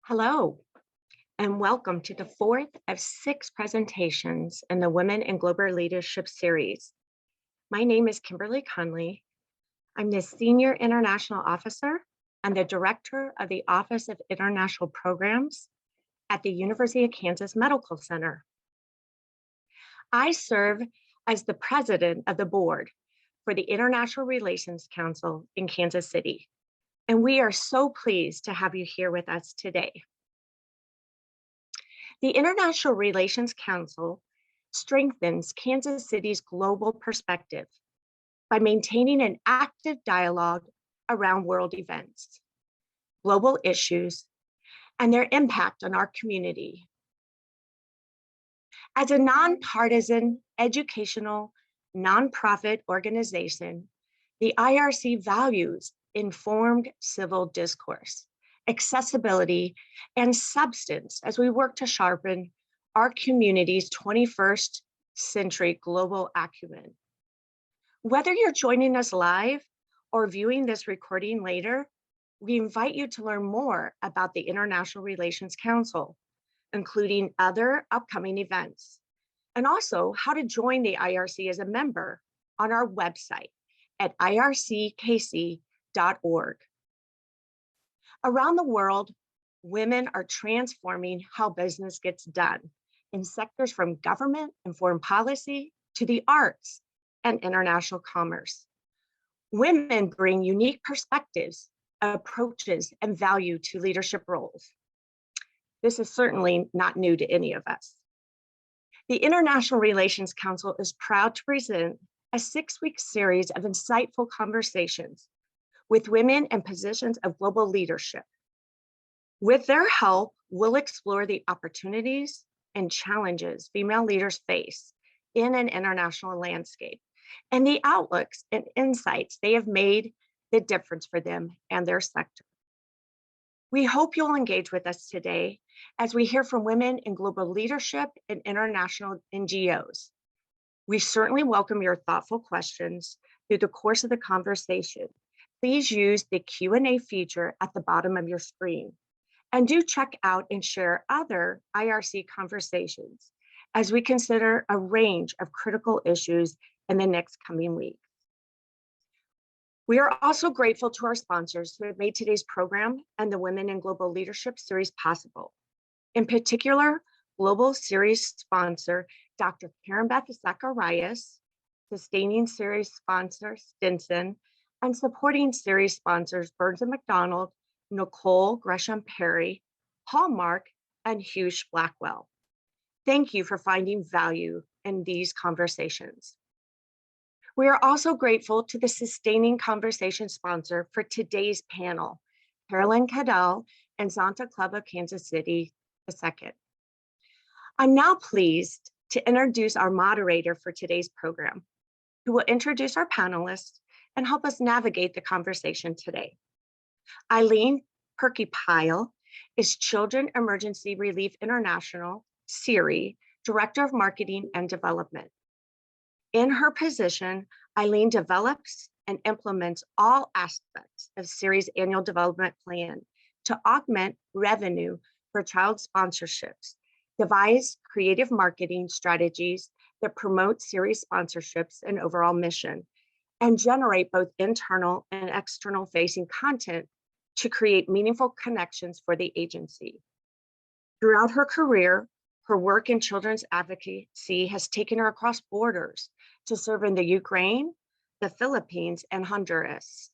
Hello, and welcome to the fourth of six presentations in the Women in Global Leadership series. My name is Kimberly Conley. I'm the Senior International Officer and the Director of the Office of International Programs at the University of Kansas Medical Center. I serve as the President of the Board for the International Relations Council in Kansas City, and we are so pleased to have you here with us today. The International Relations Council strengthens Kansas City's global perspective by maintaining an active dialogue around world events, global issues, and their impact on our community. As a nonpartisan educational nonprofit organization, the IRC values informed civil discourse, accessibility, and substance as we work to sharpen our community's 21st century global acumen. Whether you're joining us live or viewing this recording later, we invite you to learn more about the International Relations Council, including other upcoming events, and also how to join the IRC as a member on our website at irckc.org. Around the world, women are transforming how business gets done in sectors from government and foreign policy to the arts and international commerce. Women bring unique perspectives, approaches, and value to leadership roles. This is certainly not new to any of us. The International Relations Council is proud to present a 6-week series of insightful conversations with women in positions of global leadership. With their help, we'll explore the opportunities and challenges female leaders face in an international landscape and the outlooks and insights they have made the difference for them and their sector. We hope you'll engage with us today as we hear from women in global leadership and international NGOs. We certainly welcome your thoughtful questions through the course of the conversation. Please use the Q&A feature at the bottom of your screen. And do check out and share other IRC conversations as we consider a range of critical issues in the next coming week. We are also grateful to our sponsors who have made today's program and the Women in Global Leadership series possible. In particular, Global Series sponsor, Dr. Karen Beth Zacharias, sustaining series sponsor, Stinson, and supporting series sponsors, Burns and McDonald, Nicole Gresham Perry, Hallmark, and Hughes Blackwell. Thank you for finding value in these conversations. We are also grateful to the sustaining conversation sponsor for today's panel, Carolyn Cadell and Zonta Club of Kansas City II. I'm now pleased to introduce our moderator for today's program, who will introduce our panelists and help us navigate the conversation today. Eileen Perky-Pyle is Children Emergency Relief International, CERI, Director of Marketing and Development. In her position, Eileen develops and implements all aspects of CERI's annual development plan to augment revenue for child sponsorships, devise creative marketing strategies that promote CERI sponsorships and overall mission, and generate both internal and external facing content to create meaningful connections for the agency. Throughout her career, her work in children's advocacy has taken her across borders to serve in the Ukraine, the Philippines, and Honduras.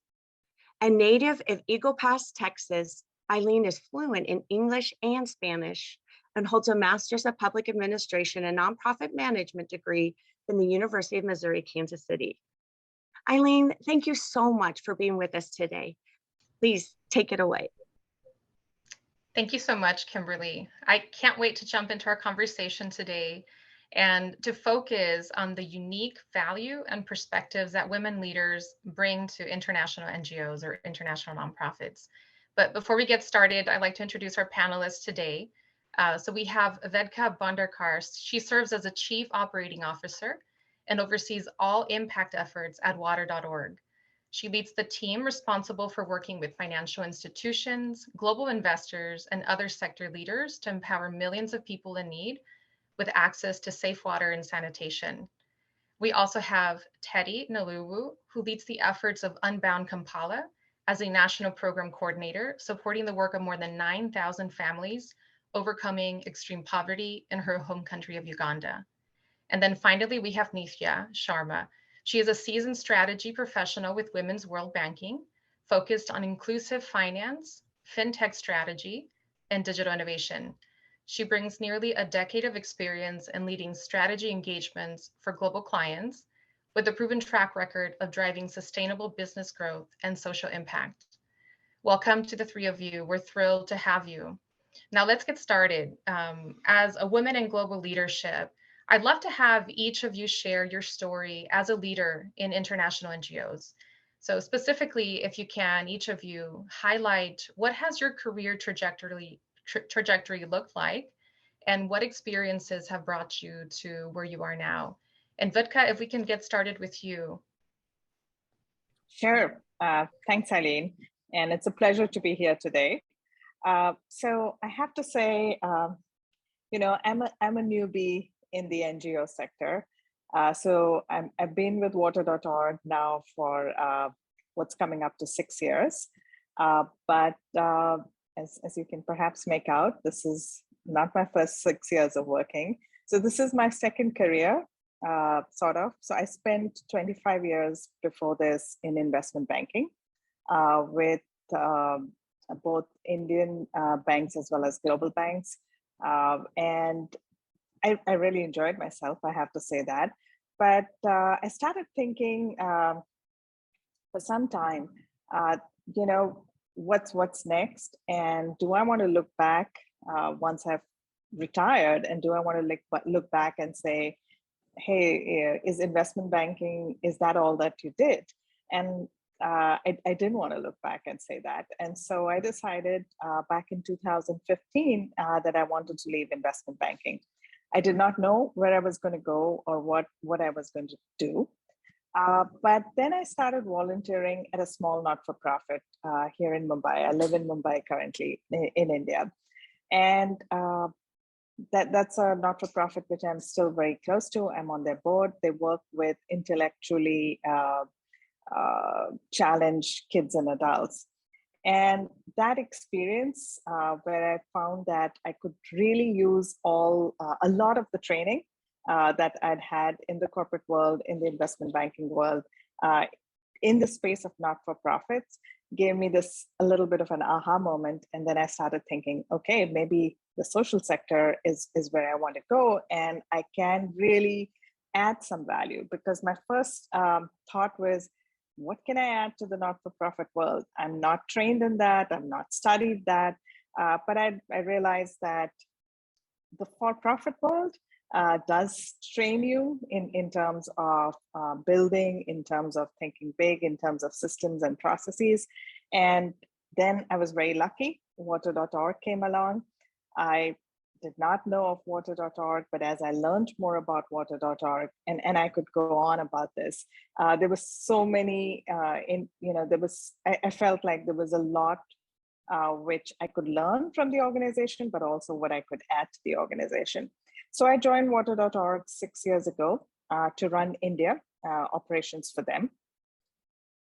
A native of Eagle Pass, Texas, Eileen is fluent in English and Spanish and holds a Master's of Public Administration and Nonprofit Management degree from the University of Missouri, Kansas City. Eileen, thank you so much for being with us today. Please take it away. Thank you so much, Kimberly. I can't wait to jump into our conversation today and to focus on the unique value and perspectives that women leaders bring to international NGOs or international nonprofits. But before we get started, I'd like to introduce our panelists today. So we have Vedka Bondarkar. She serves as a Chief Operating Officer and oversees all impact efforts at water.org. She leads the team responsible for working with financial institutions, global investors, and other sector leaders to empower millions of people in need with access to safe water and sanitation. We also have Teddy Naluwu, who leads the efforts of Unbound Kampala as a national program coordinator, supporting the work of more than 9,000 families overcoming extreme poverty in her home country of Uganda. And then finally, we have Nithya Sharma. She is a seasoned strategy professional with Women's World Banking, focused on inclusive finance, fintech strategy, and digital innovation. She brings nearly a decade of experience in leading strategy engagements for global clients with a proven track record of driving sustainable business growth and social impact. Welcome to the three of you. We're thrilled to have you. Now let's get started. As a woman in global leadership, I'd love to have each of you share your story as a leader in international NGOs. So specifically, if you can, each of you highlight what has your career trajectory looked like and what experiences have brought you to where you are now. And Vitka, if we can get started with you. Sure. Thanks, Eileen. And it's a pleasure to be here today. So I have to say, I'm a newbie in the NGO sector. So I've been with water.org now for what's coming up to 6 years. But as you can perhaps make out, this is not my first 6 years of working. So this is my second career, sort of. So I spent 25 years before this in investment banking with both Indian banks as well as global banks. And I really enjoyed myself, I have to say that. But I started thinking for some time, what's next? And do I want to look back once I've retired? And do I want to look back and say, hey, is investment banking, is that all that you did? And I didn't want to look back and say that. And so I decided back in 2015 that I wanted to leave investment banking. I did not know where I was going to go or what I was going to do. But then I started volunteering at a small not-for-profit here in Mumbai. I live in Mumbai currently in India. And that's a not-for-profit which I'm still very close to. I'm on their board. They work with intellectually challenged kids and adults. And that experience where I found that I could really use a lot of the training that I'd had in the corporate world, in the investment banking world, in the space of not-for-profits, gave me a little bit of an aha moment. And then I started thinking, okay, maybe the social sector is where I want to go, and I can really add some value. Because my first thought was, what can I add to the not-for-profit world? I'm not trained in that, I'm not studied that, but I realized that the for-profit world does train you in terms of building, in terms of thinking big, in terms of systems and processes. And then I was very lucky, water.org came along. I did not know of water.org, but as I learned more about water.org, and I could go on about this, there was so many, I felt like there was a lot which I could learn from the organization, but also what I could add to the organization. So I joined water.org 6 years ago to run India operations for them.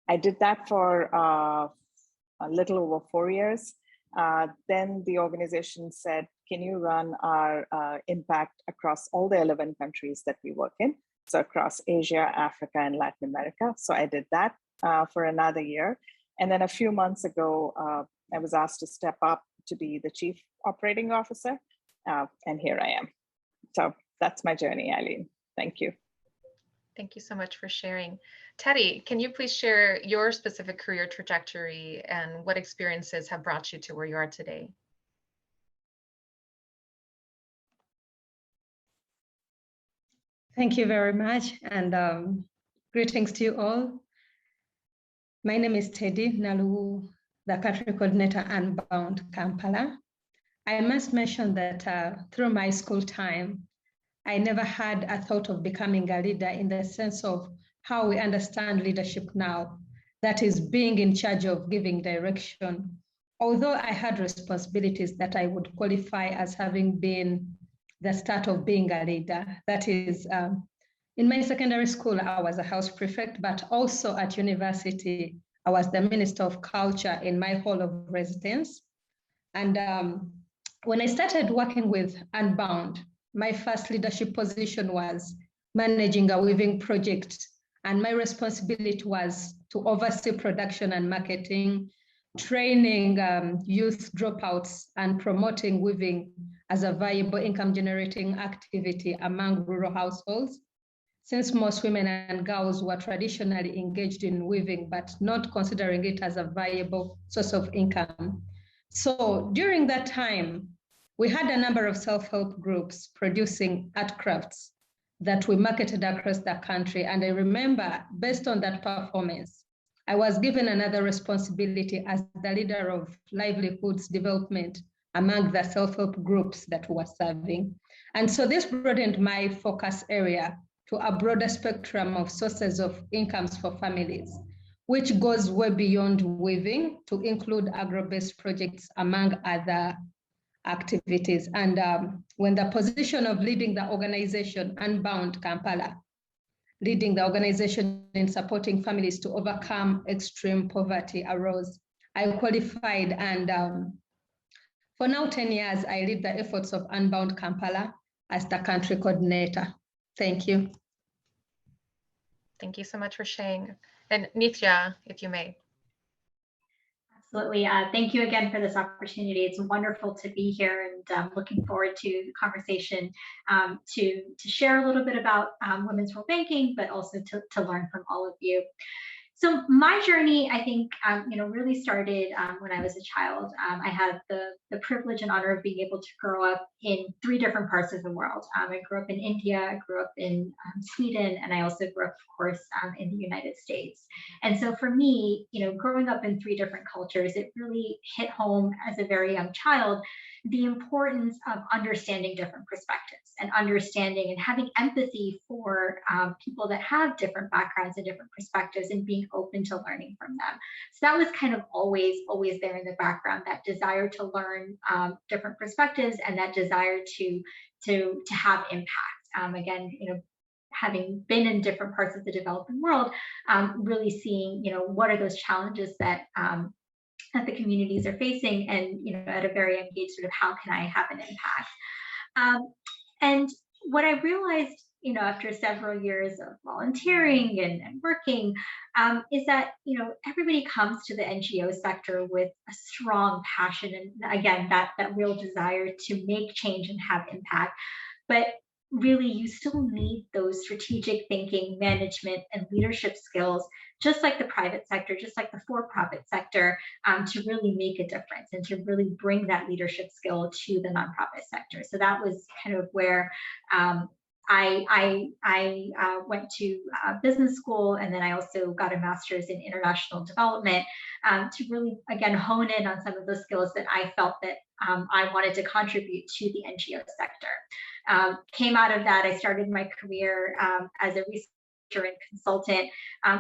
I did that for a little over 4 years. Then the organization said, can you run our impact across all the 11 countries that we work in? So across Asia, Africa, and Latin America. So I did that for another year. And then a few months ago, I was asked to step up to be the Chief Operating Officer. And here I am. So that's my journey, Eileen. Thank you. Thank you so much for sharing. Teddy, can you please share your specific career trajectory and what experiences have brought you to where you are today? Thank you very much, and greetings to you all. My name is Teddy Naluwu, the country coordinator Unbound Kampala. I must mention that through my school time, I never had a thought of becoming a leader in the sense of how we understand leadership now. that is being in charge of giving direction. Although I had responsibilities that I would qualify as having been the start of being a leader. That is, in my secondary school, I was a house prefect, but also at university, I was the Minister of Culture in my hall of residence. And when I started working with Unbound, my first leadership position was managing a weaving project. And my responsibility was to oversee production and marketing, training youth dropouts, and promoting weaving as a viable income generating activity among rural households, since most women and girls were traditionally engaged in weaving, but not considering it as a viable source of income. So during that time, we had a number of self-help groups producing art crafts that we marketed across the country. And I remember, based on that performance, I was given another responsibility as the leader of livelihoods development among the self-help groups that we were serving. And so this broadened my focus area to a broader spectrum of sources of incomes for families, which goes way beyond weaving to include agro-based projects among other activities. And when the position of leading the organization Unbound Kampala, leading the organization in supporting families to overcome extreme poverty arose, I qualified, and for now 10 years, I lead the efforts of Unbound Kampala as the country coordinator. Thank you. Thank you so much for sharing. And Nithya, if you may. Absolutely. Thank you again for this opportunity. It's wonderful to be here, and looking forward to the conversation to share a little bit about women's role banking, but also to learn from all of you. So my journey, I think, really started when I was a child. I had the privilege and honor of being able to grow up in 3 different parts of the world. I grew up in India, I grew up in Sweden, and I also grew up, of course, in the United States. And so for me, growing up in 3 different cultures, it really hit home as a very young child the importance of understanding different perspectives and understanding and having empathy for people that have different backgrounds and different perspectives, and being open to learning from them. So that was kind of always there in the background, that desire to learn different perspectives and that desire to have impact. Again, having been in different parts of the developing world, really seeing, what are those challenges that the communities are facing, and at a very young age, sort of how can I have an impact? And what I realized, after several years of volunteering and working, is that everybody comes to the NGO sector with a strong passion, and again, that real desire to make change and have impact. But really, you still need those strategic thinking, management, and leadership skills, just like the private sector, just like the for-profit sector, to really make a difference and to really bring that leadership skill to the nonprofit sector. So that was kind of where I went to business school, and then I also got a master's in international development to really, again, hone in on some of those skills that I felt that I wanted to contribute to the NGO sector. Came out of that, I started my career as a researcher and consultant,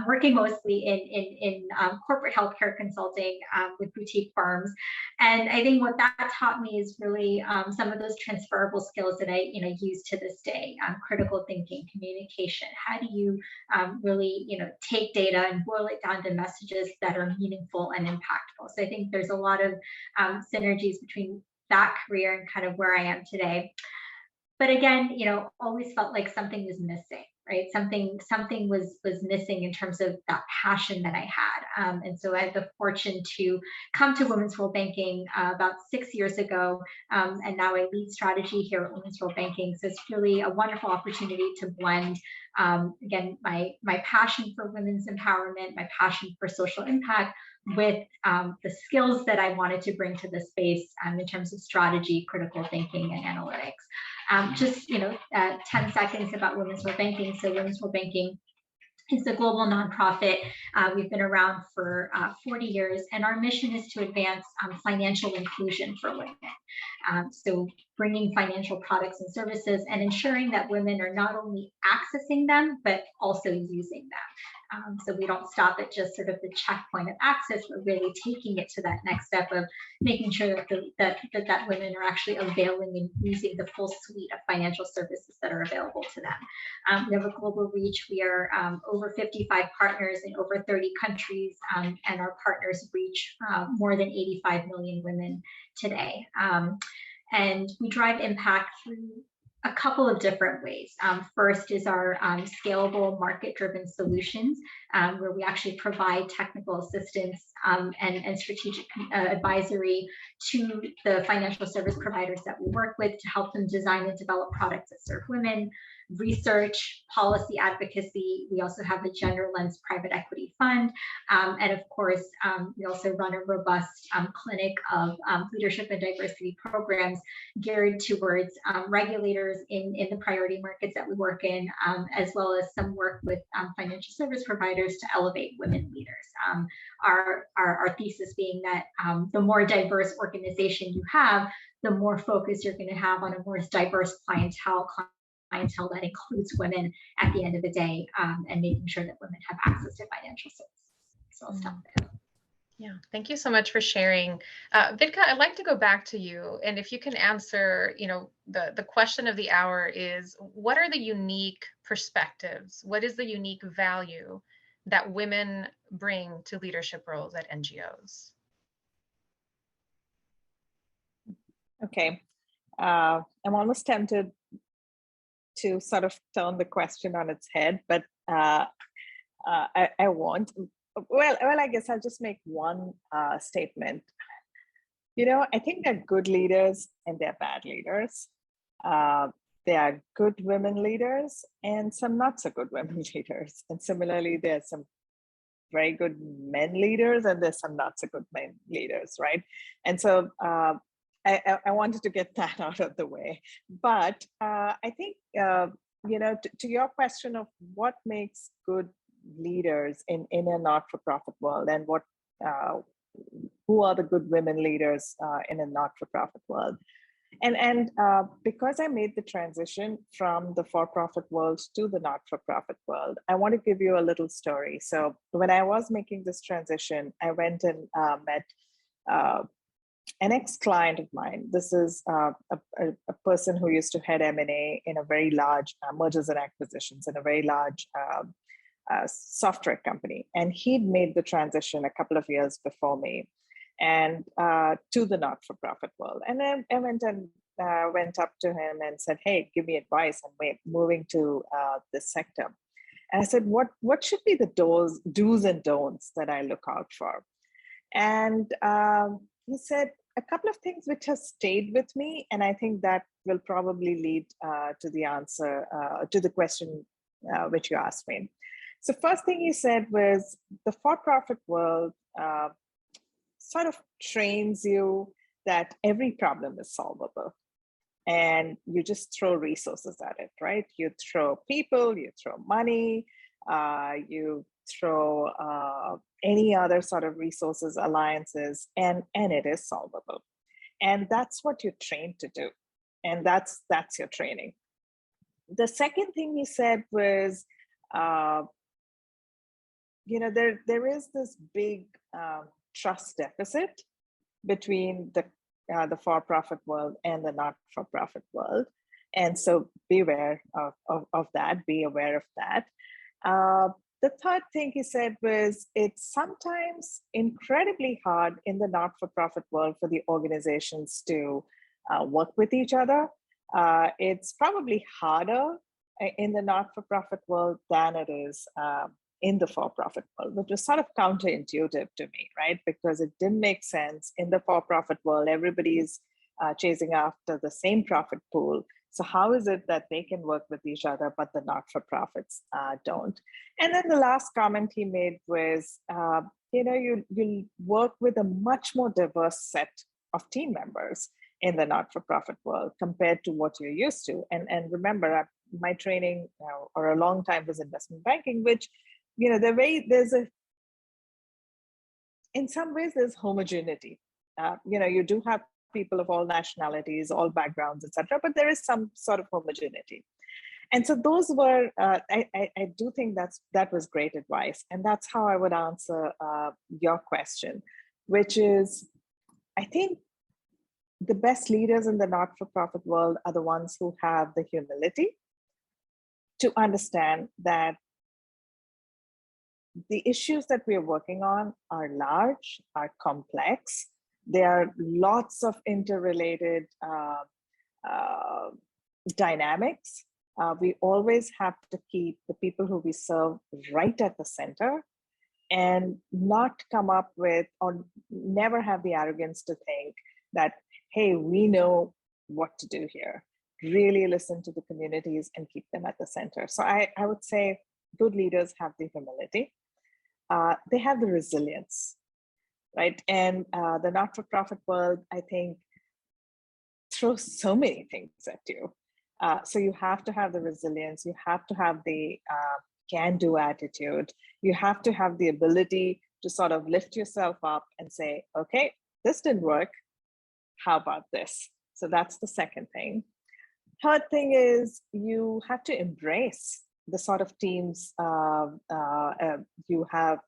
working mostly in corporate healthcare consulting with boutique firms. And I think what that taught me is really some of those transferable skills that I use to this day: critical thinking, communication. How do you really take data and boil it down to messages that are meaningful and impactful? So I think there's a lot of synergies between that career and kind of where I am today. But again, always felt like something was missing, right? Something was missing in terms of that passion that I had. And so I had the fortune to come to Women's Role Banking about 6 years ago. And now I lead strategy here at Women's Role Banking. So it's really a wonderful opportunity to blend, again, my passion for women's empowerment, my passion for social impact, with the skills that I wanted to bring to the space in terms of strategy, critical thinking, and analytics. Just 10 seconds about Women's Role Banking. So Women's Role Banking is a global nonprofit. We've been around for 40 years, and our mission is to advance financial inclusion for women. So bringing financial products and services and ensuring that women are not only accessing them, but also using So we don't stop at just sort of the checkpoint of access, but really taking it to that next step of making sure that women are actually availing and using the full suite of financial services that are available to them. We have a global reach. We are over 55 partners in over 30 countries, and our partners reach more than 85 million women today. And we drive impact through a couple of different ways. First is our scalable market-driven solutions, where we actually provide technical assistance and strategic advisory to the financial service providers that we work with to help them design and develop products that serve women, research, policy advocacy. We also have the Gender Lens Private Equity Fund. And of course, we also run a robust clinic of leadership and diversity programs geared towards regulators in the priority markets that we work in, as well as some work with financial service providers to elevate women leaders. Our thesis being that the more diverse organization you have, the more focus you're going to have on a more diverse clientele that includes women at the end of the day, and making sure that women have access to financial services. So I'll stop there. Yeah, thank you so much for sharing. Vidka, I'd like to go back to you, and if you can answer, the question of the hour is, what are the unique perspectives? What is the unique value that women bring to leadership roles at NGOs? Okay, I'm almost tempted to sort of turn the question on its head, but I won't. Well, I guess I'll just make one statement. I think they're good leaders and they're bad leaders. There are good women leaders and some not so good women leaders. And similarly, there's some very good men leaders and there's some not so good men leaders, right? And so I wanted to get that out of the way. But I think, to your question of what makes good leaders in a not-for-profit world, and who are the good women leaders in a not-for-profit world, and because I made the transition from the for-profit world to the not-for-profit world, I want to give you a little story. So when I was making this transition, I went and met an ex-client of mine. This is a person who used to head M&A in a very large mergers and acquisitions in a very large software company. And he'd made the transition a couple of years before me and to the not-for-profit world. And then I went up to him and said, hey, give me advice. I'm moving to this sector. And I said, what should be the do's and don'ts that I look out for? And he said a couple of things which have stayed with me. And I think that will probably lead to the answer to the question which you asked me. So first thing he said was the for-profit world sort of trains you that every problem is solvable. And you just throw resources at it, right? You throw people, you throw money, you throw any other sort of resources, alliances, and it is solvable. And that's what you're trained to do. And that's your training. The second thing he said was, there is this big trust deficit between the for-profit world and the not-for-profit world. And so beware of that, be aware of that. The third thing he said was it's sometimes incredibly hard in the not-for-profit world for the organizations to work with each other. It's probably harder in the not-for-profit world than it is in the for-profit world, which was sort of counterintuitive to me, right? Because it didn't make sense. In the for-profit world, everybody is chasing after the same profit pool. So how is it that they can work with each other, but the not-for-profits don't? And then the last comment he made was, you work with a much more diverse set of team members in the not-for-profit world compared to what you're used to. And remember, my training or a long time was investment banking, which, in some ways there's homogeneity. You do have people of all nationalities, all backgrounds, etc., but there is some sort of homogeneity. And so those were, I do think that was great advice. And that's how I would answer your question, which is, I think the best leaders in the not-for-profit world are the ones who have the humility to understand that the issues that we are working on are large, are complex. There are lots of interrelated dynamics. We always have to keep the people who we serve right at the center and not come up with, or never have the arrogance to think that, hey, we know what to do here. Really listen to the communities and keep them at the center. So I would say good leaders have the humility. They have the resilience, right? And the not-for-profit world, I think, throws so many things at you. So you have to have the resilience, you have to have the can-do attitude, you have to have the ability to sort of lift yourself up and say, okay, this didn't work, how about this? So that's the second thing. Third thing is you have to embrace the sort of teams you have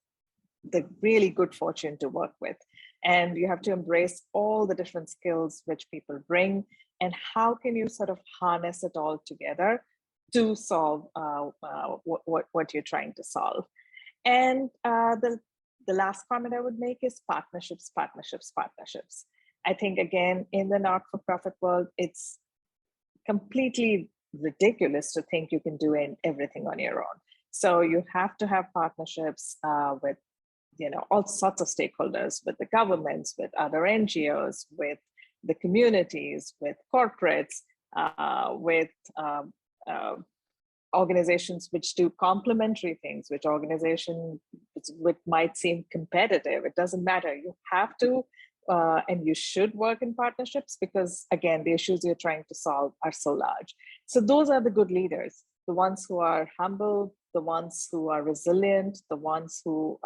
the really good fortune to work with. And you have to embrace all the different skills which people bring, and how can you sort of harness it all together to solve what you're trying to solve. And the last comment I would make is partnerships, partnerships, partnerships. I think, again, in the not-for-profit world, it's completely ridiculous to think you can do everything on your own. So you have to have partnerships with all sorts of stakeholders, with the governments, with other NGOs, with the communities, with corporates, with organizations which do complementary things, which might seem competitive. It doesn't matter. You have to and you should work in partnerships because, again, the issues you're trying to solve are so large. So those are the good leaders, the ones who are humble, the ones who are resilient, the ones who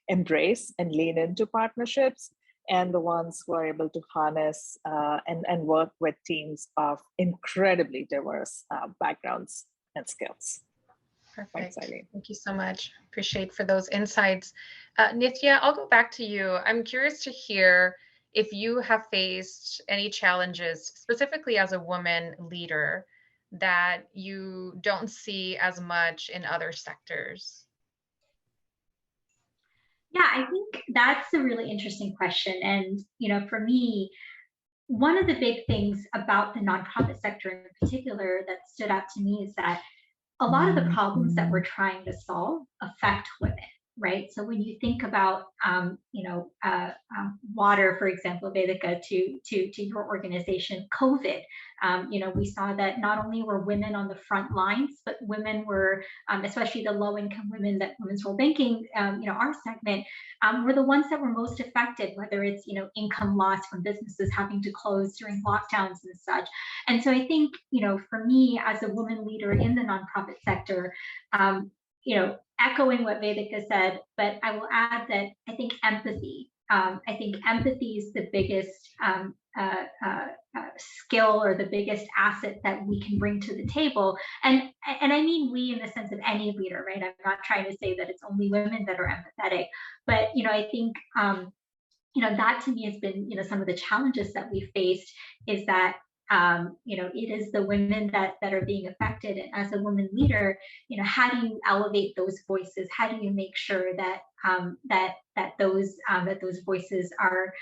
embrace and lean into partnerships, and the ones who are able to harness and work with teams of incredibly diverse backgrounds and skills. Perfect. Thanks, Eileen. Thank you so much. Appreciate for those insights. Nithya, I'll go back to you. I'm curious to hear if you have faced any challenges, specifically as a woman leader, that you don't see as much in other sectors. Yeah, I think that's a really interesting question. And, for me, one of the big things about the nonprofit sector in particular that stood out to me is that a lot of the problems that we're trying to solve affect women, right? So when you think about, water, for example, Vedika, to your organization, COVID, we saw that not only were women on the front lines, but women were, especially the low-income women that Women's Role Banking, our segment, were the ones that were most affected, whether it's, income loss from businesses having to close during lockdowns and such. And so I think, for me as a woman leader in the nonprofit sector, echoing what Vedika said, but I will add that I think empathy. I think empathy is the biggest skill or the biggest asset that we can bring to the table. And I mean we in the sense of any leader, right? I'm not trying to say that it's only women that are empathetic, but I think that to me has been some of the challenges that we faced is that it is the women that are being affected. And as a woman leader, how do you elevate those voices? How do you make sure that that those voices are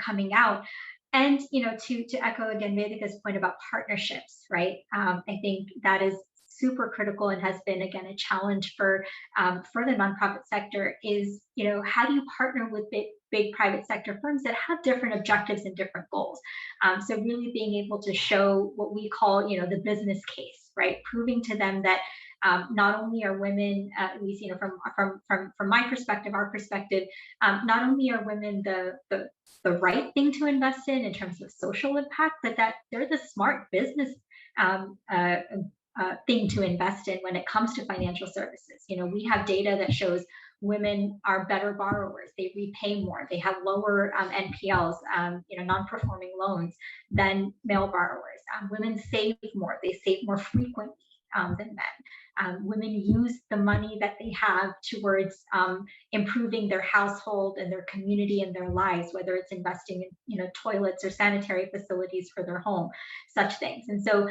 coming out? And to echo again Vedika's point about partnerships, right? I think that is super critical and has been again a challenge for the nonprofit sector is how do you partner with big private sector firms that have different objectives and different goals. So really being able to show what we call the business case, right? Proving to them that not only are women, at least from my perspective, our perspective, not only are women the right thing to invest in terms of social impact, but that they're the smart business thing to invest in when it comes to financial services. We have data that shows women are better borrowers. They repay more. They have lower NPLs, non-performing loans than male borrowers. Women save more. They save more frequently than men. Women use the money that they have towards improving their household and their community and their lives, whether it's investing in toilets or sanitary facilities for their home, such things. And so,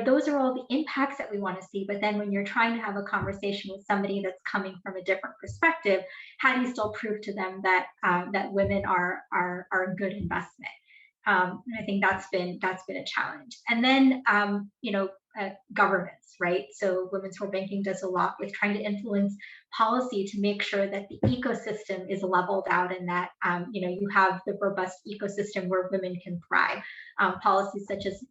those are all the impacts that we want to see. But then when you're trying to have a conversation with somebody that's coming from a different perspective, how do you still prove to them that that women are a good investment? And I think that's been a challenge. And then governments, right? So Women's World Banking does a lot with trying to influence policy to make sure that the ecosystem is leveled out and that you have the robust ecosystem where women can thrive. Policies such as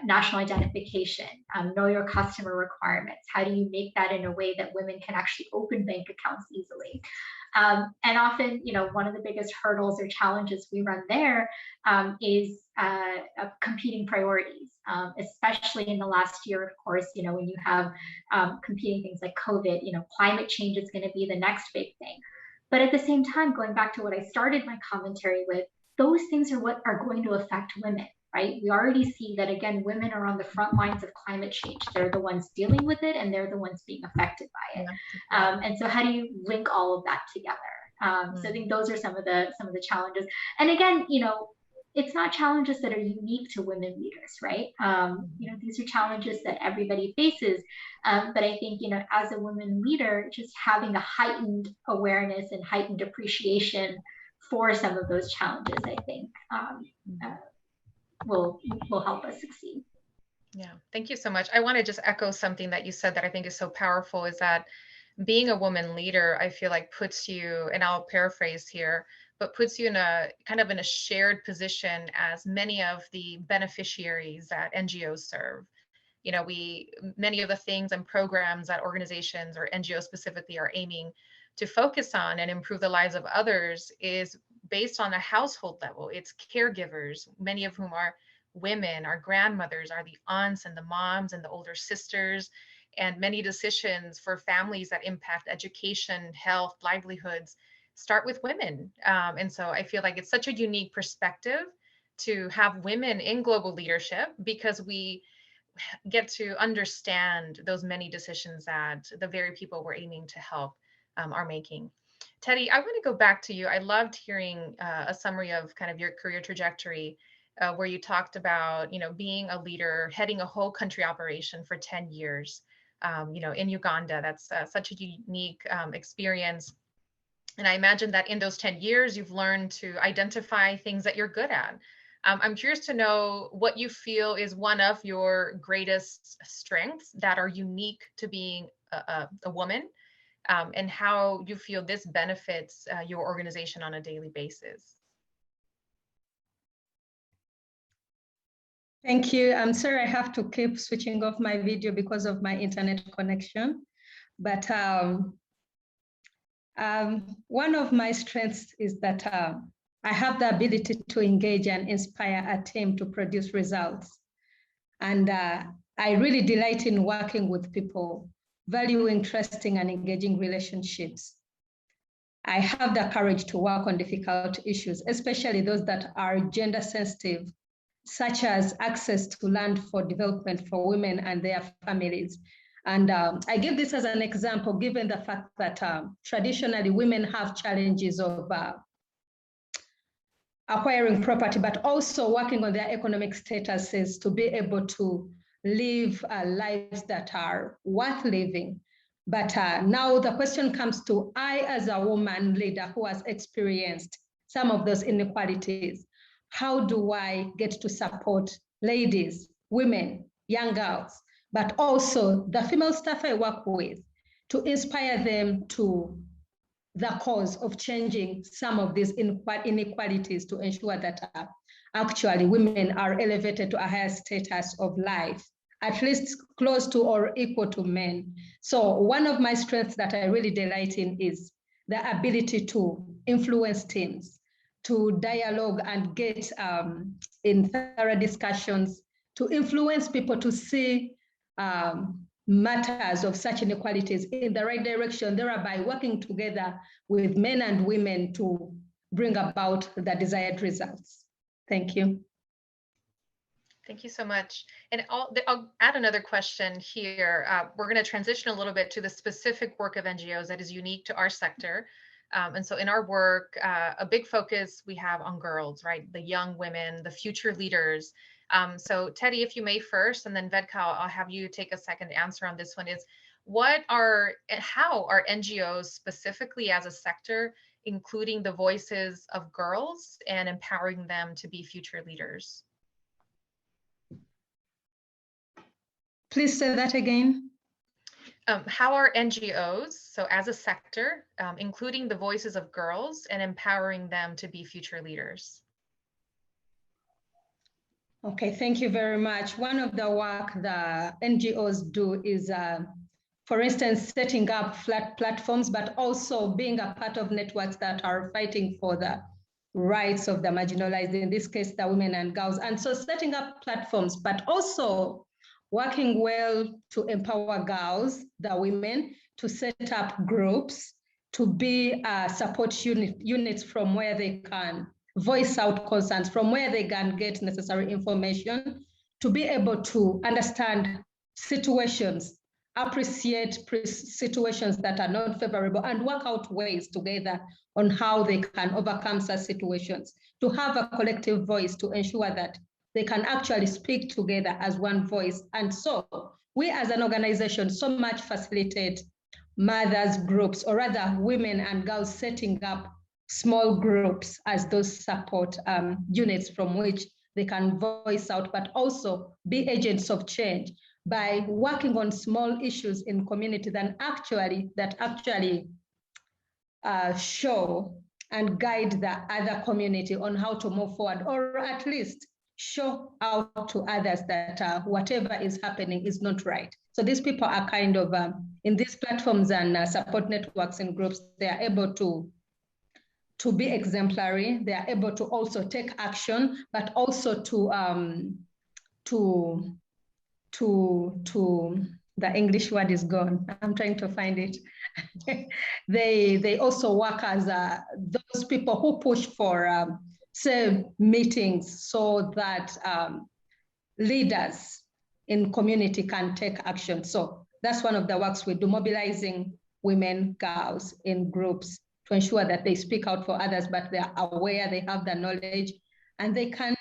national identification, know your customer requirements. How do you make that in a way that women can actually open bank accounts easily? And often, one of the biggest hurdles or challenges we run there is competing priorities, especially in the last year, of course, when you have competing things like COVID, climate change is going to be the next big thing. But at the same time, going back to what I started my commentary with, those things are what are going to affect women. Right? We already see that, again, women are on the front lines of climate change. They're the ones dealing with it, and they're the ones being affected by it. And so how do you link all of that together? So I think those are some of the challenges. And again, it's not challenges that are unique to women leaders, right? These are challenges that everybody faces. But I think, as a women leader, just having a heightened awareness and heightened appreciation for some of those challenges, I think, will help us succeed. Yeah, thank you so much. I want to just echo something that you said that I think is so powerful, is that being a woman leader, I feel like puts you, and I'll paraphrase here, but puts you in a kind of in a shared position as many of the beneficiaries that NGOs serve. Many of the things and programs that organizations or NGOs specifically are aiming to focus on and improve the lives of others is based on a household level. It's caregivers, many of whom are women, our grandmothers, are the aunts and the moms and the older sisters, and many decisions for families that impact education, health, livelihoods start with women. And so I feel like it's such a unique perspective to have women in global leadership, because we get to understand those many decisions that the very people we're aiming to help are making. Teddy, I want to go back to you. I loved hearing a summary of kind of your career trajectory, where you talked about, being a leader, heading a whole country operation for 10 years, in Uganda. That's such a unique experience. And I imagine that in those 10 years, you've learned to identify things that you're good at. I'm curious to know what you feel is one of your greatest strengths that are unique to being a woman, and how you feel this benefits your organization on a daily basis. Thank you. I'm sorry I have to keep switching off my video because of my internet connection. But one of my strengths is that I have the ability to engage and inspire a team to produce results. And I really delight in working with people, valuing, trusting, and engaging relationships. I have the courage to work on difficult issues, especially those that are gender sensitive, such as access to land for development for women and their families. And I give this as an example, given the fact that traditionally women have challenges of acquiring property, but also working on their economic statuses to be able to live lives that are worth living. But now the question comes to, I as a woman leader who has experienced some of those inequalities, how do I get to support ladies, women, young girls, but also the female staff I work with, to inspire them to the cause of changing some of these inequalities to ensure that actually women are elevated to a higher status of life, at least close to or equal to men. So one of my strengths that I really delight in is the ability to influence teams, to dialogue and get in thorough discussions, to influence people to see matters of such inequalities in the right direction, thereby working together with men and women to bring about the desired results. Thank you. Thank you so much. And I'll add another question here. We're going to transition a little bit to the specific work of NGOs that is unique to our sector. And so in our work, a big focus we have on girls, right? The young women, the future leaders. So Teddy, if you may first, and then Vedka, I'll have you take a second to answer on this one, is how are NGOs specifically as a sector including the voices of girls and empowering them to be future leaders? Please say that again. How are NGOs, so as a sector, including the voices of girls and empowering them to be future leaders? Okay, thank you very much. One of the work the NGOs do is, for instance, setting up flat platforms, but also being a part of networks that are fighting for the rights of the marginalized, in this case, the women and girls. And so setting up platforms, but also working well to empower girls, the women, to set up groups, to be support units from where they can voice out concerns, from where they can get necessary information, to be able to understand situations, appreciate situations that are not favorable, and work out ways together on how they can overcome such situations, to have a collective voice to ensure that they can actually speak together as one voice. And so we as an organization so much facilitate mothers groups, or rather women and girls setting up small groups as those support units from which they can voice out, but also be agents of change by working on small issues in community that actually show and guide the other community on how to move forward, or at least show out to others that whatever is happening is not right. So these people are kind of, in these platforms and support networks and groups, they are able to be exemplary. They are able to also take action, but also the English word is gone. I'm trying to find it. They also work as those people who push for say meetings so that leaders in community can take action. So that's one of the works we do, mobilizing women, girls in groups to ensure that they speak out for others, but they are aware, they have the knowledge, and they can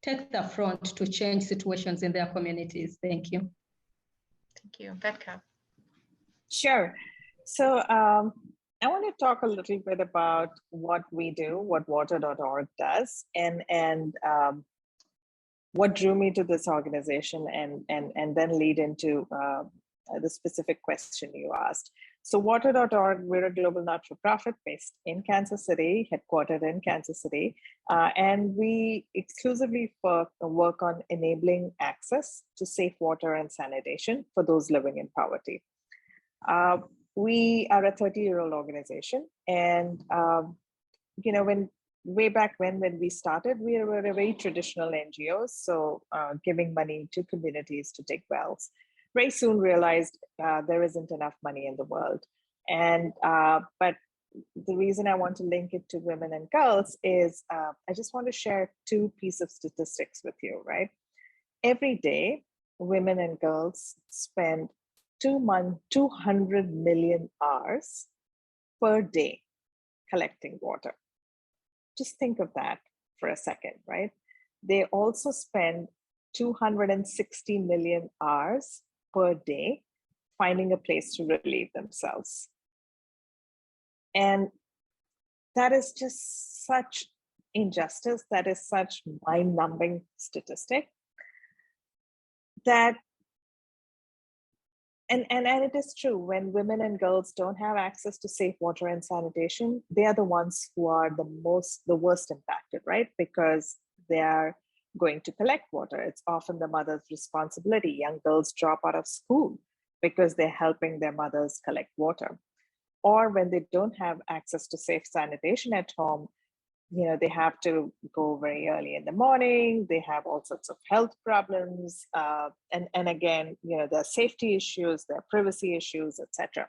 take the front to change situations in their communities. Thank you. Thank you. Vedka. Sure. So I want to talk a little bit about what we do, what water.org does, and what drew me to this organization, and then lead into the specific question you asked. So water.org, we're a global not-for-profit based in Kansas City, headquartered in Kansas City, and we exclusively work on enabling access to safe water and sanitation for those living in poverty. We are a 30-year-old organization, and way back when we started, we were a very traditional NGOs, so giving money to communities to dig wells. Very soon realized there isn't enough money in the world, and but the reason I want to link it to women and girls is I just want to share two pieces of statistics with you. Right, every day, women and girls spend 200 million hours per day collecting water. Just think of that for a second, right? They also spend 260 million hours per day finding a place to relieve themselves. And that is just such injustice, that is such mind-numbing statistic that And it is true, when women and girls don't have access to safe water and sanitation, they are the ones who are the worst impacted, right? Because they are going to collect water. It's often the mother's responsibility. Young girls drop out of school because they're helping their mothers collect water. Or when they don't have access to safe sanitation at home, they have to go very early in the morning. They have all sorts of health problems. And again, there are safety issues, there are privacy issues, etc.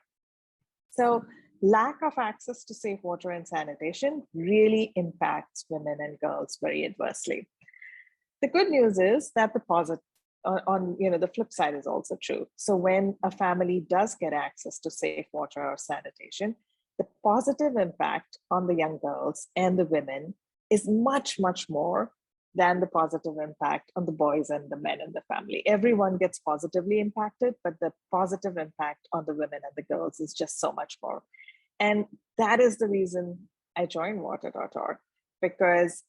So lack of access to safe water and sanitation really impacts women and girls very adversely. The good news is that the the flip side is also true. So when a family does get access to safe water or sanitation, the positive impact on the young girls and the women is much, much more than the positive impact on the boys and the men in the family. Everyone gets positively impacted, but the positive impact on the women and the girls is just so much more. And that is the reason I joined water.org, because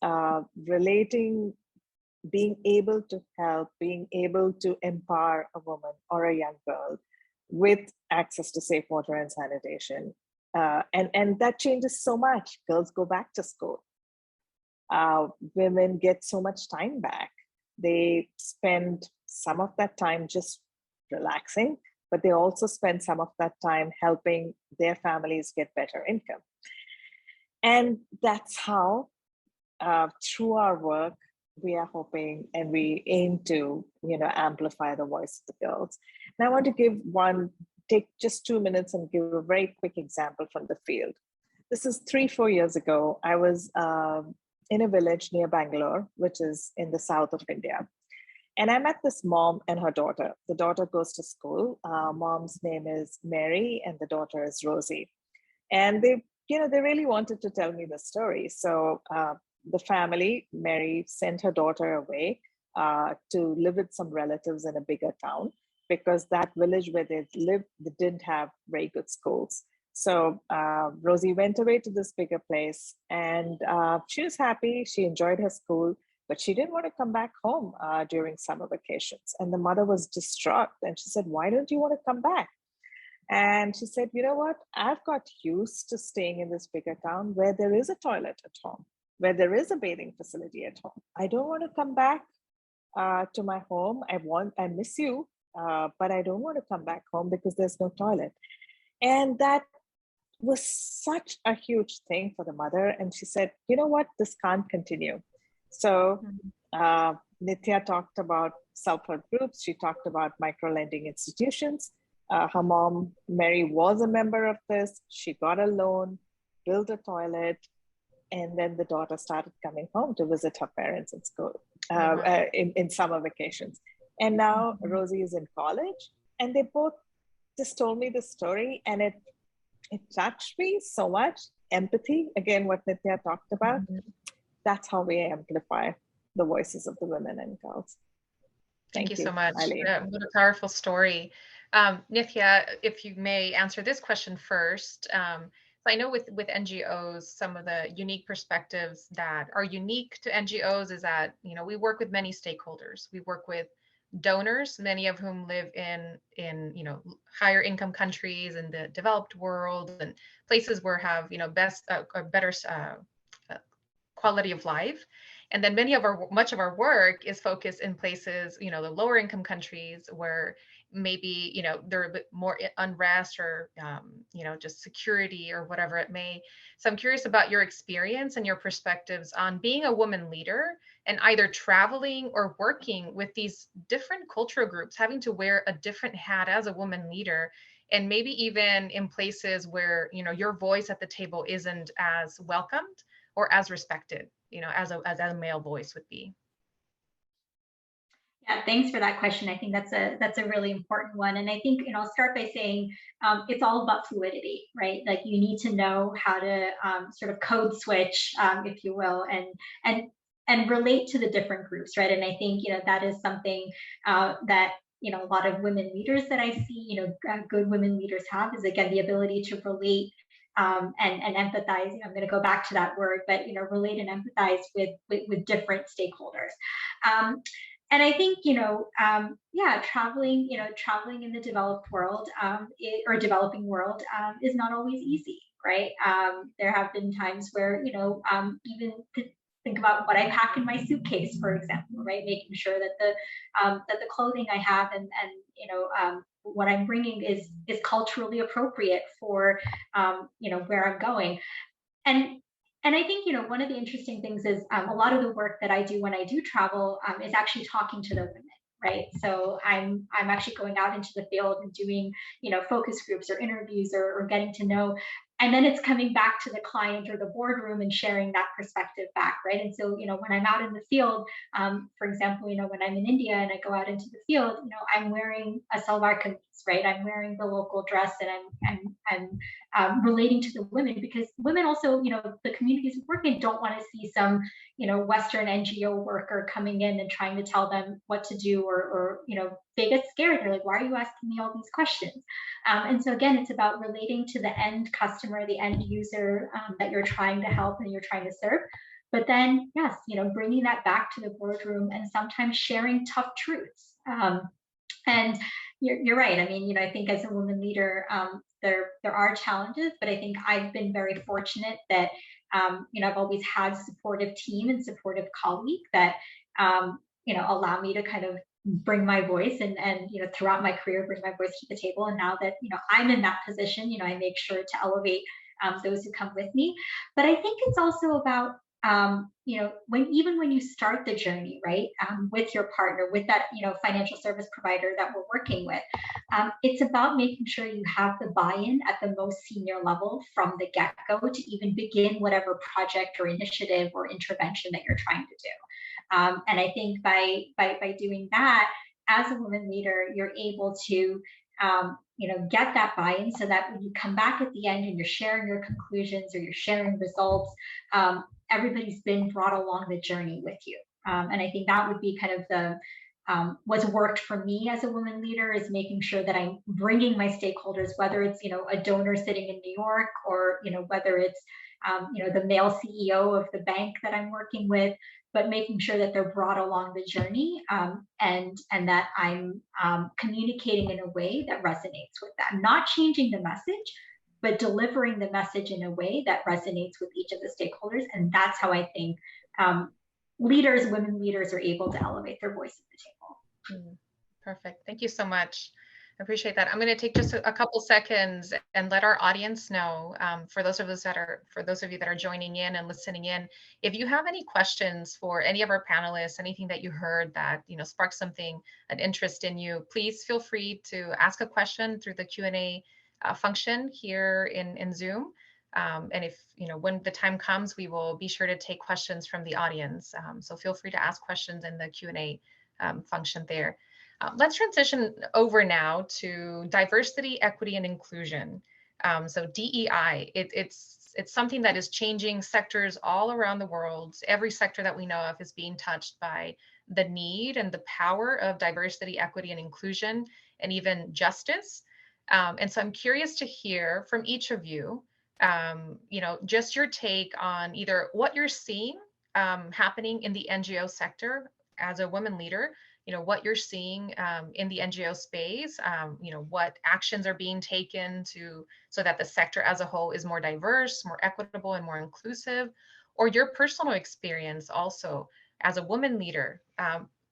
being able to help, being able to empower a woman or a young girl with access to safe water and sanitation. And that changes so much. Girls go back to school. Women get so much time back. They spend some of that time just relaxing, but they also spend some of that time helping their families get better income. And that's how, through our work, we are hoping and we aim to, amplify the voice of the girls. And I want to take just 2 minutes and give a very quick example from the field. This is 3-4 years ago. I was in a village near Bangalore, which is in the south of India. And I met this mom and her daughter. The daughter goes to school. Mom's name is Mary and the daughter is Rosie. And they really wanted to tell me the story. So the family, Mary, sent her daughter away to live with some relatives in a bigger town, because that village where they lived, they didn't have very good schools. So Rosie went away to this bigger place, and she was happy. She enjoyed her school, but she didn't want to come back home during summer vacations. And the mother was distraught. And she said, "Why don't you want to come back?" And she said, "You know what? I've got used to staying in this bigger town where there is a toilet at home, where there is a bathing facility at home. I don't want to come back to my home. I miss you, but I don't want to come back home because there's no toilet." And that was such a huge thing for the mother. And she said, "You know what? This can't continue." So Nithya talked about self-help groups. She talked about micro-lending institutions. Her mom, Mary, was a member of this. She got a loan, built a toilet, and then the daughter started coming home to visit her parents in school in summer vacations. And now Rosie is in college, and they both just told me the story, and it touched me so much. Empathy, again, what Nithya talked about. That's how we amplify the voices of the women and girls. Thank you so much. Eileen. What a powerful story. Nithya, if you may answer this question first. I know with NGOs, some of the unique perspectives that are unique to NGOs is that, we work with many stakeholders. We work with donors, many of whom live in higher income countries in the developed world and places where have, best or better quality of life. And then much of our work is focused in places, the lower income countries where maybe, there are a bit more unrest or, just security or whatever it may. So I'm curious about your experience and your perspectives on being a woman leader and either traveling or working with these different cultural groups, having to wear a different hat as a woman leader, and maybe even in places where, your voice at the table isn't as welcomed or as respected, as a male voice would be. Yeah, thanks for that question. I think that's a really important one. And I think, I'll start by saying it's all about fluidity, right? Like you need to know how to sort of code switch, if you will, and relate to the different groups, right? And I think, that is something that, a lot of women leaders that I see, good women leaders have, is again, the ability to relate and empathize. I'm going to go back to that word, but relate and empathize with different stakeholders. And I think, traveling in the developed world or developing world is not always easy, right? There have been times where, even to think about what I pack in my suitcase, for example, right? Making sure that the clothing I have and what I'm bringing is culturally appropriate for, where I'm going. And And I think, one of the interesting things is a lot of the work that I do when I do travel is actually talking to the women, right? So I'm actually going out into the field and doing, focus groups or interviews or getting to know. And then it's coming back to the client or the boardroom and sharing that perspective back, right? And so, when I'm out in the field, for example, when I'm in India and I go out into the field, I'm wearing a salwar kameez, right? I'm wearing the local dress, and I'm relating to the women, because women also, the communities we work in don't want to see some, Western NGO worker coming in and trying to tell them what to do, or they get scared. They're like, why are you asking me all these questions? And so again, it's about relating to the end customer, the end user that you're trying to help and you're trying to serve. But then, yes, bringing that back to the boardroom and sometimes sharing tough truths. And you're right. I mean, I think as a woman leader, there are challenges, but I think I've been very fortunate that I've always had a supportive team and supportive colleague that allow me to kind of bring my voice, and throughout my career bring my voice to the table. And now that I'm in that position, I make sure to elevate those who come with me. But I think it's also about when you start the journey, right, with your partner, with that financial service provider that we're working with, it's about making sure you have the buy-in at the most senior level from the get-go to even begin whatever project or initiative or intervention that you're trying to do. And I think by doing that, as a woman leader, you're able to get that buy-in, so that when you come back at the end and you're sharing your conclusions or you're sharing results, everybody's been brought along the journey with you. And I think that would be kind of the what's worked for me as a woman leader, is making sure that I'm bringing my stakeholders, whether it's a donor sitting in New York, or whether it's the male CEO of the bank that I'm working with, but making sure that they're brought along the journey, and that I'm communicating in a way that resonates with them, not changing the message, but delivering the message in a way that resonates with each of the stakeholders. And that's how I think women leaders are able to elevate their voice at the table. Perfect. Thank you so much. I appreciate that. I'm going to take just a couple seconds and let our audience know, for those of you that are joining in and listening in, if you have any questions for any of our panelists, anything that you heard that sparked an interest in you, please feel free to ask a question through the Q&A function here in Zoom. And if when the time comes, we will be sure to take questions from the audience. So feel free to ask questions in the Q&A function there. Let's transition over now to diversity, equity, and inclusion. So DEI, it's something that is changing sectors all around the world. Every sector that we know of is being touched by the need and the power of diversity, equity, and inclusion, and even justice. And so I'm curious to hear from each of you, just your take on either what you're seeing happening in the NGO sector as a woman leader, what you're seeing in the NGO space, what actions are being taken so that the sector as a whole is more diverse, more equitable, and more inclusive, or your personal experience also as a woman leader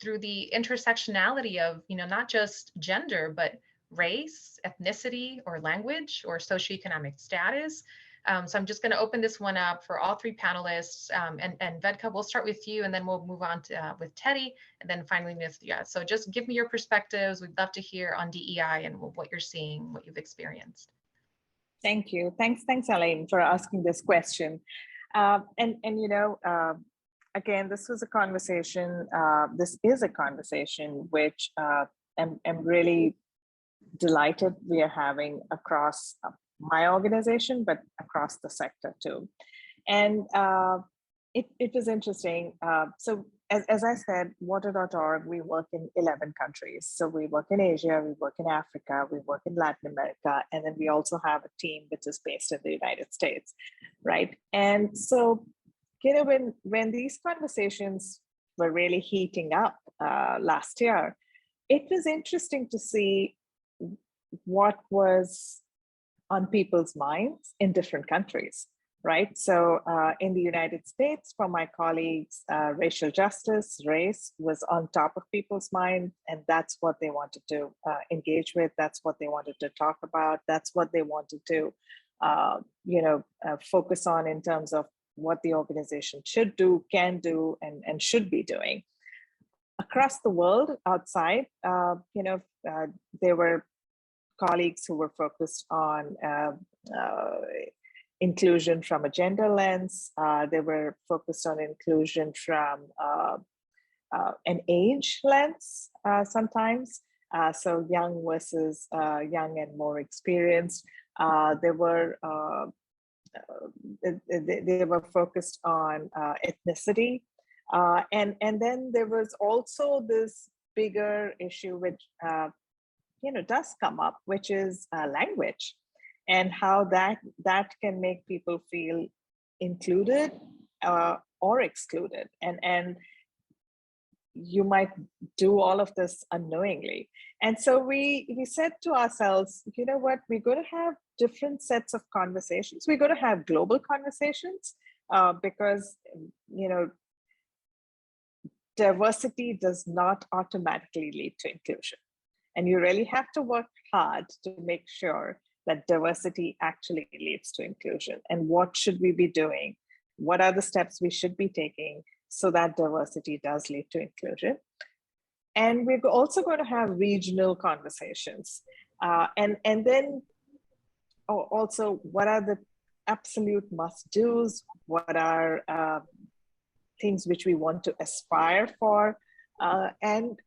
through the intersectionality of, not just gender, but race, ethnicity, or language, or socioeconomic status. So I'm just going to open this one up for all three panelists. And Vedka, we'll start with you, and then we'll move on to with Teddy, and then finally with you. So just give me your perspectives. We'd love to hear on DEI and what you're seeing, what you've experienced. Thank you. Thanks, Elaine, for asking this question. Again, this is a conversation which I'm really delighted we are having across my organization, but across the sector too. And it was interesting. So as I said, Water.org, we work in 11 countries. So we work in Asia, we work in Africa, we work in Latin America, and then we also have a team which is based in the United States, right? And so, when these conversations were really heating up last year, it was interesting to see what was on people's minds in different countries, right? So in the United States, for my colleagues, racial justice, race was on top of people's mind, and that's what they wanted to engage with. That's what they wanted to talk about. That's what they wanted to, focus on in terms of what the organization should do, can do, and should be doing. Across the world, outside, there were colleagues who were focused on inclusion from a gender lens. They were focused on inclusion from an age lens sometimes. So young versus young and more experienced. They were focused on ethnicity. And then there was also this bigger issue which does come up, which is language, and how that can make people feel included or excluded. And you might do all of this unknowingly. And so we said to ourselves, you know what, we're going to have different sets of conversations. We're going to have global conversations because, diversity does not automatically lead to inclusion. And you really have to work hard to make sure that diversity actually leads to inclusion. And what should we be doing? What are the steps we should be taking so that diversity does lead to inclusion? And we're also going to have regional conversations. And then also, what are the absolute must-dos? What are things which we want to aspire for? And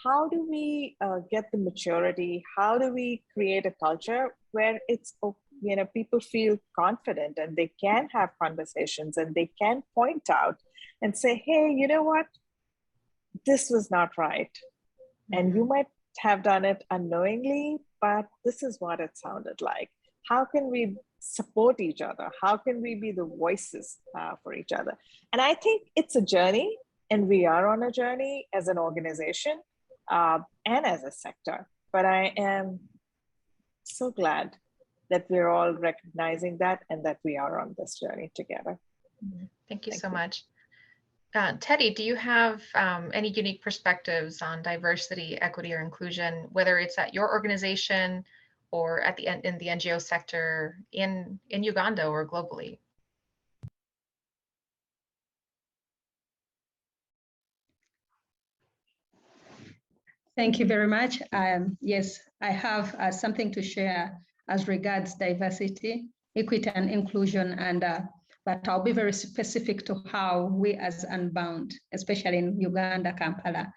how do we get the maturity? How do we create a culture where it's, people feel confident and they can have conversations and they can point out and say, hey, you know what? This was not right. And you might have done it unknowingly, but this is what it sounded like. How can we support each other? How can we be the voices for each other? And I think it's a journey, and we are on a journey as an organization and as a sector. But I am so glad that we're all recognizing that and that we are on this journey together. Thank you so much. Teddy, do you have any unique perspectives on diversity, equity, or inclusion, whether it's at your organization or at in the NGO sector in Uganda or globally? Thank you very much. Yes, I have something to share as regards diversity, equity, and inclusion, and but I'll be very specific to how we as Unbound, especially in Uganda, Kampala,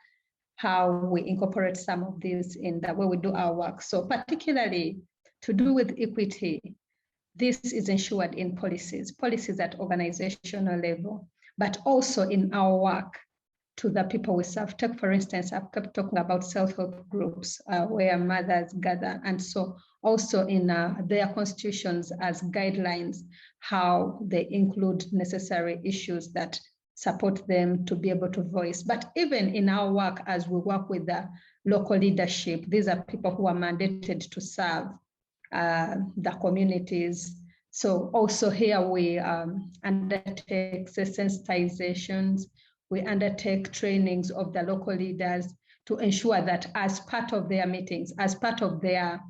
how we incorporate some of these in the way we do our work. So particularly to do with equity, this is ensured in policies at organizational level, but also in our work to the people we serve. Take, for instance, I've kept talking about self-help groups where mothers gather. And so also in their constitutions as guidelines, how they include necessary issues that support them to be able to voice. But even in our work, as we work with the local leadership, these are people who are mandated to serve the communities. So also here we undertake sensitizations, we undertake trainings of the local leaders to ensure that as part of their meetings, as part of their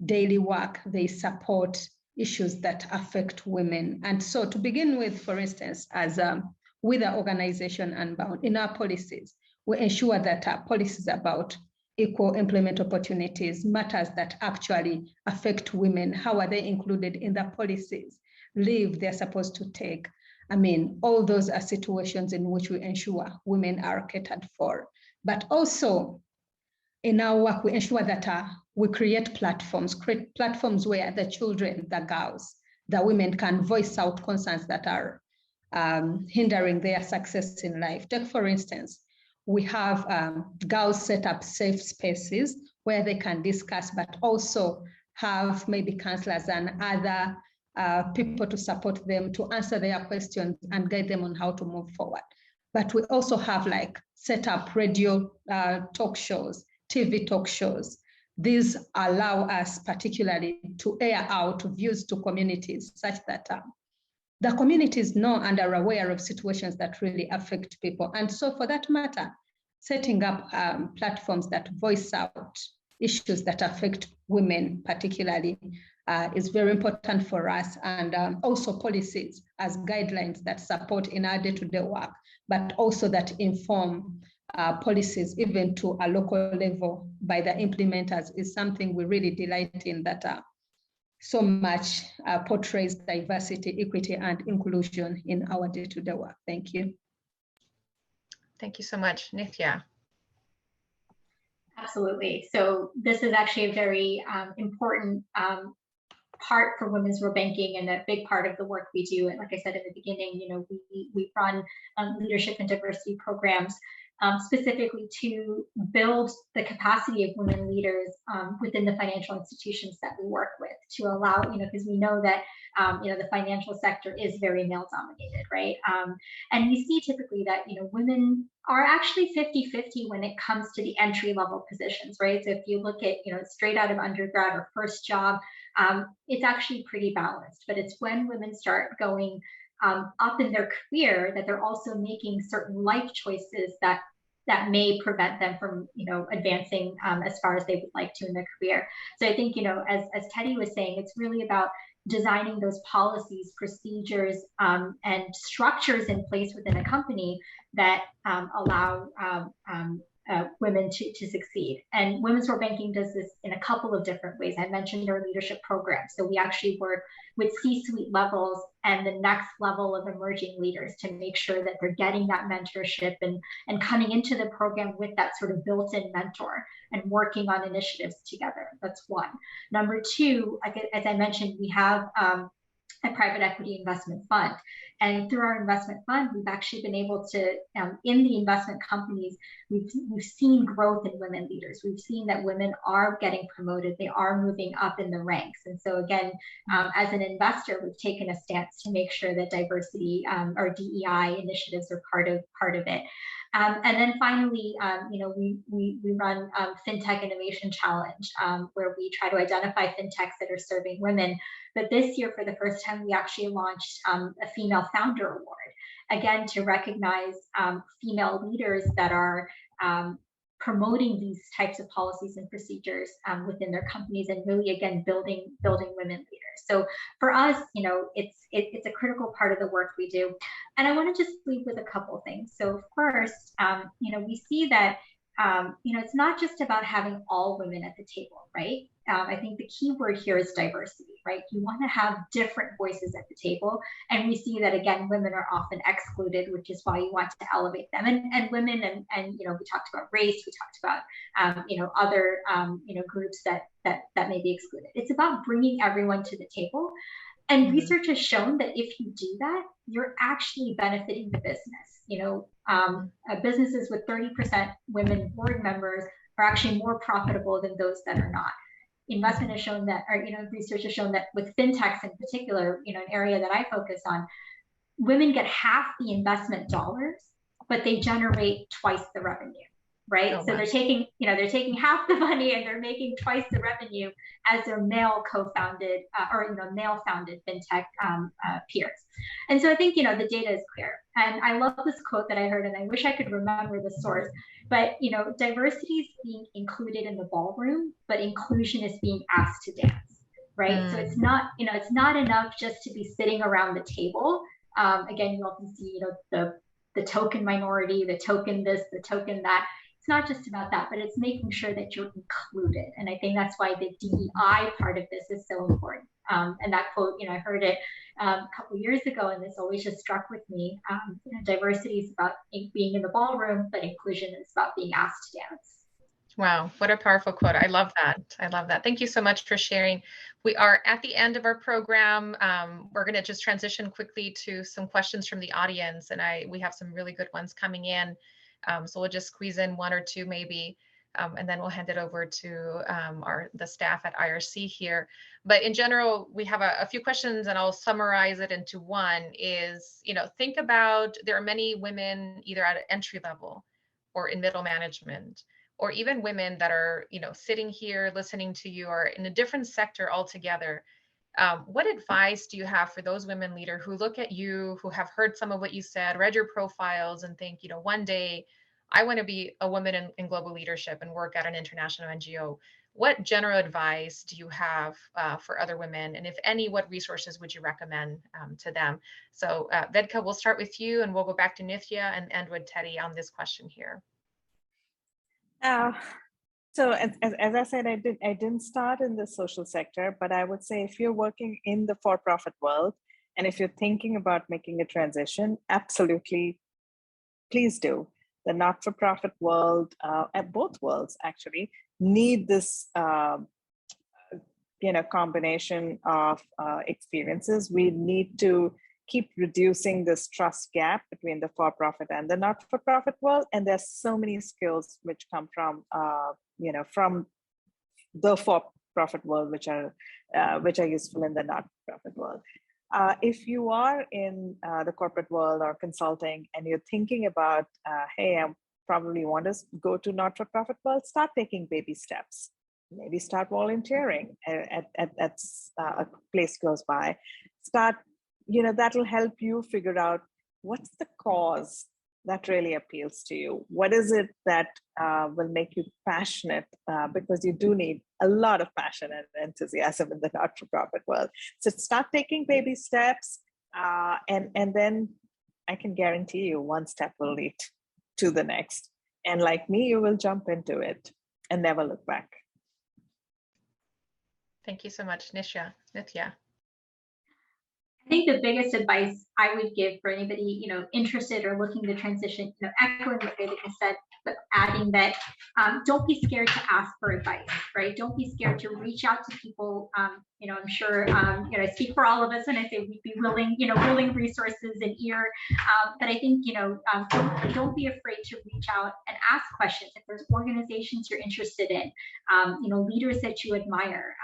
daily work, they support issues that affect women. And so to begin with, for instance, as with the organization Unbound, in our policies, we ensure that our policies about equal employment opportunities, matters that actually affect women, how are they included in the policies, leave they're supposed to take. I mean, all those are situations in which we ensure women are catered for. But also in our work, we ensure that we create platforms where the children, the girls, the women can voice out concerns that are hindering their success in life. Take, for instance, we have girls set up safe spaces where they can discuss, but also have maybe counselors and other people to support them to answer their questions and guide them on how to move forward. But we also have like set up radio talk shows, TV talk shows. These allow us particularly to air out views to communities such that the communities know and are aware of situations that really affect people. And so for that matter, setting up platforms that voice out issues that affect women particularly is very important for us, and also policies as guidelines that support in our day-to-day work, but also that inform policies even to a local level by the implementers is something we really delight in, that so much portrays diversity, equity, and inclusion in our day-to-day work. Thank you. Thank you so much, Nithya. Absolutely. So this is actually a very important part for women's role banking, and a big part of the work we do. And like I said at the beginning, we run leadership and diversity programs specifically to build the capacity of women leaders within the financial institutions that we work with, to allow, because we know that the financial sector is very male dominated, right? And we see typically that women are actually 50-50 when it comes to the entry level positions, right? So if you look at straight out of undergrad or first job, it's actually pretty balanced. But it's when women start going up in their career that they're also making certain life choices that may prevent them from advancing as far as they would like to in their career. So I think as Teddy was saying, it's really about designing those policies, procedures, and structures in place within a company that allow women to succeed. And women's role banking does this in a couple of different ways. I mentioned our leadership program. So we actually work with C-suite levels and the next level of emerging leaders to make sure that they're getting that mentorship and coming into the program with that sort of built-in mentor and working on initiatives together. That's one. Number two, as I mentioned, we have a private equity investment fund. And through our investment fund, we've actually been able to, in the investment companies, we've seen growth in women leaders. We've seen that women are getting promoted. They are moving up in the ranks. And so again, as an investor, we've taken a stance to make sure that diversity or DEI initiatives are part of it. And then finally, we run FinTech Innovation Challenge, where we try to identify fintechs that are serving women. But this year, for the first time, we actually launched a Female Founder Award, again, to recognize female leaders that are promoting these types of policies and procedures within their companies, and really, again, building women leaders. So for us, it's a critical part of the work we do. And I want to just leave with a couple of things. So first, we see that it's not just about having all women at the table, right? I think the key word here is diversity, right? You want to have different voices at the table. And we see that, again, women are often excluded, which is why you want to elevate them. And women, and we talked about race, we talked about, other, groups that may be excluded. It's about bringing everyone to the table. And research has shown that if you do that, you're actually benefiting the business. Businesses with 30% women board members are actually more profitable than those that are not. Investment has shown that, or research has shown that with fintechs in particular, an area that I focus on, women get half the investment dollars, but they generate twice the revenue. Right. Oh, so they're taking half the money and they're making twice the revenue as their male co-founded male founded fintech peers. And so I think, the data is clear. And I love this quote that I heard, and I wish I could remember the source, but, diversity is being included in the ballroom, but inclusion is being asked to dance. Right. So it's not enough just to be sitting around the table. Again, you often see, the token minority, the token this, the token that. It's not just about that, but it's making sure that you're included. And I think that's why the DEI part of this is so important. And that quote, I heard it a couple of years ago, and this always just struck with me. Diversity is about being in the ballroom, but inclusion is about being asked to dance. Wow, what a powerful quote. I love that. I love that. Thank you so much for sharing. We are at the end of our program. We're going to just transition quickly to some questions from the audience, and we have some really good ones coming in. So we'll just squeeze in one or two maybe, and then we'll hand it over to the staff at IRC here. But in general, we have a few questions, and I'll summarize it into one is, think about, there are many women either at entry level or in middle management, or even women that are, sitting here listening to you or in a different sector altogether. What advice do you have for those women leaders who look at you, who have heard some of what you said, read your profiles, and think, one day I want to be a woman in global leadership and work at an international NGO? what general advice do you have for other women? And if any, what resources would you recommend to them? So Vedka, we'll start with you and we'll go back to Nithya and end with Teddy on this question here. So as I said, I didn't start in the social sector, but I would say if you're working in the for-profit world, and if you're thinking about making a transition, absolutely, please do. The not-for-profit world, and both worlds actually, need this combination of experiences. We need to keep reducing this trust gap between the for-profit and the not-for-profit world. And there's so many skills which come from from the for-profit world, which are useful in the not-for-profit world. If you are in the corporate world or consulting and you're thinking about, hey, I probably want to go to not-for-profit world, start taking baby steps. Maybe start volunteering at a place close by. That'll help you figure out what's the cause that really appeals to you. What is it that will make you passionate? Because you do need a lot of passion and enthusiasm in the not-for-profit world. So start taking baby steps, and then I can guarantee you one step will lead to the next. And like me, you will jump into it and never look back. Thank you so much, Nithya. I think the biggest advice I would give for anybody, interested or looking to transition, echoing what Vedka said, but adding that don't be scared to ask for advice, right? Don't be scared to reach out to people. I'm sure, I speak for all of us when I say we'd be willing resources and ear. But I think, don't be afraid to reach out and ask questions. If there's organizations you're interested in, leaders that you admire,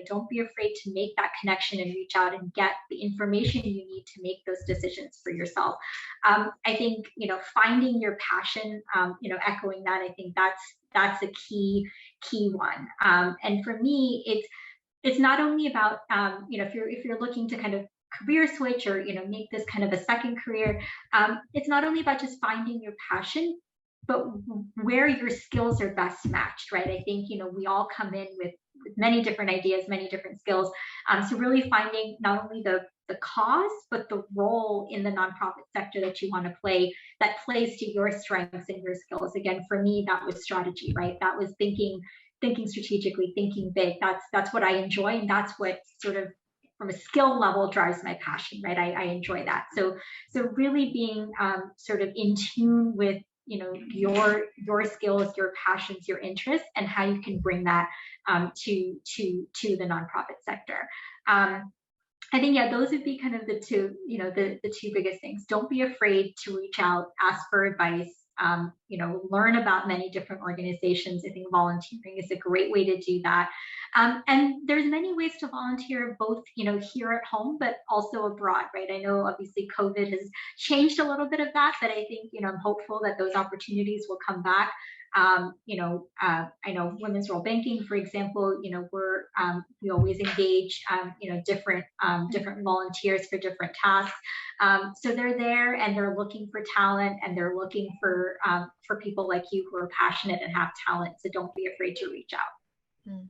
don't be afraid to make that connection and reach out and get the information you need to make those decisions for yourself. I think, finding your passion, echoing that, I think that's a key one. And for me, it's not only about, if you're looking to kind of career switch or, make this kind of a second career, it's not only about just finding your passion, but where your skills are best matched, right? I think, we all come in with many different ideas, many different skills. So really finding not only the cause, but the role in the nonprofit sector that you want to play that plays to your strengths and your skills. Again, for me, that was strategy, right? That was thinking strategically, thinking big. That's what I enjoy, and that's what sort of from a skill level drives my passion, right? I enjoy that. So really being sort of in tune with your skills, your passions, your interests, and how you can bring that to the nonprofit sector. I think, those would be kind of the two, the two biggest things. Don't be afraid to reach out, ask for advice, learn about many different organizations. I think volunteering is a great way to do that. And there's many ways to volunteer, both, here at home, but also abroad, right? I know obviously COVID has changed a little bit of that, but I think, I'm hopeful that those opportunities will come back. I know Women's Role Banking, for example, we always engage, different volunteers for different tasks. So they're there and they're looking for talent, and they're looking for people like you who are passionate and have talent. So don't be afraid to reach out.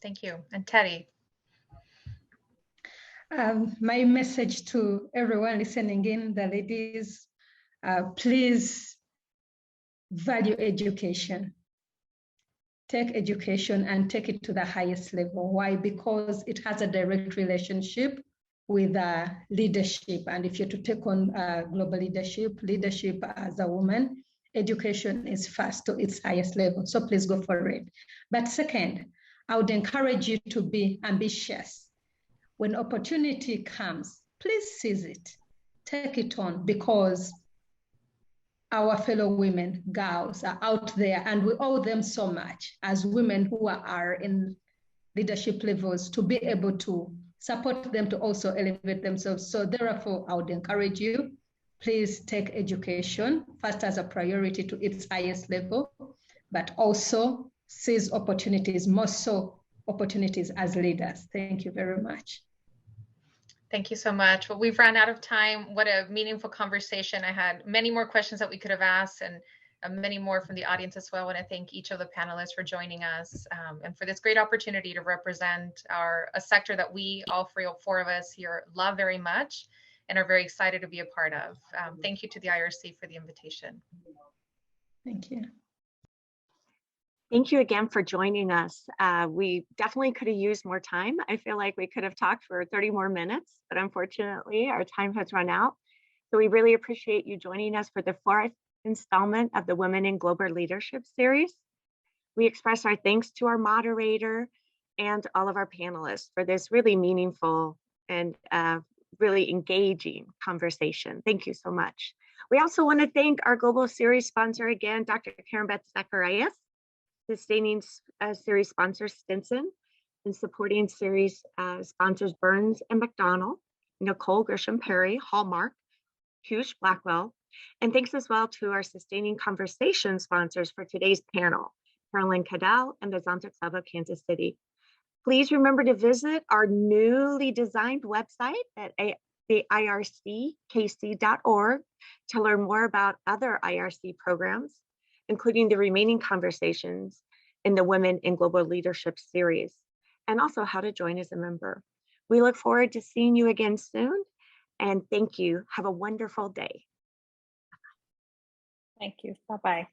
Thank you. And Teddy. My message to everyone listening in, the ladies, please value education. Take education and take it to the highest level. Why? Because it has a direct relationship with leadership. And if you're to take on global leadership as a woman, education is first to its highest level. So please go for it. But second, I would encourage you to be ambitious. When opportunity comes, please seize it. Take it on, because our fellow women, girls are out there, and we owe them so much as women who are in leadership levels to be able to support them to also elevate themselves. So therefore, I would encourage you, please take education first as a priority to its highest level, but also seize opportunities, more so opportunities as leaders. Thank you very much. Thank you so much. Well, we've run out of time. What a meaningful conversation. I had many more questions that we could have asked, and many more from the audience as well. I want to thank each of the panelists for joining us and for this great opportunity to represent a sector that we, all four of us here, love very much and are very excited to be a part of. Thank you to the IRC for the invitation. Thank you. Thank you again for joining us. We definitely could have used more time. I feel like we could have talked for 30 more minutes, but unfortunately our time has run out. So we really appreciate you joining us for the 4th installment of the Women in Global Leadership series. We express our thanks to our moderator and all of our panelists for this really meaningful and really engaging conversation. Thank you so much. We also want to thank our global series sponsor again, Dr. Karen Beth Zacharias, sustaining series sponsor Stinson, and supporting series sponsors Burns and McDonald, Nicole Grisham Perry, Hallmark, Hughes Blackwell, and thanks as well to our sustaining conversation sponsors for today's panel, Carolyn Cadell and the Zonta Club of Kansas City. Please remember to visit our newly designed website at the irckc.org to learn more about other IRC programs, including the remaining conversations in the Women in Global Leadership series, and also how to join as a member. We look forward to seeing you again soon, and thank you. Have a wonderful day. Thank you. Bye-bye.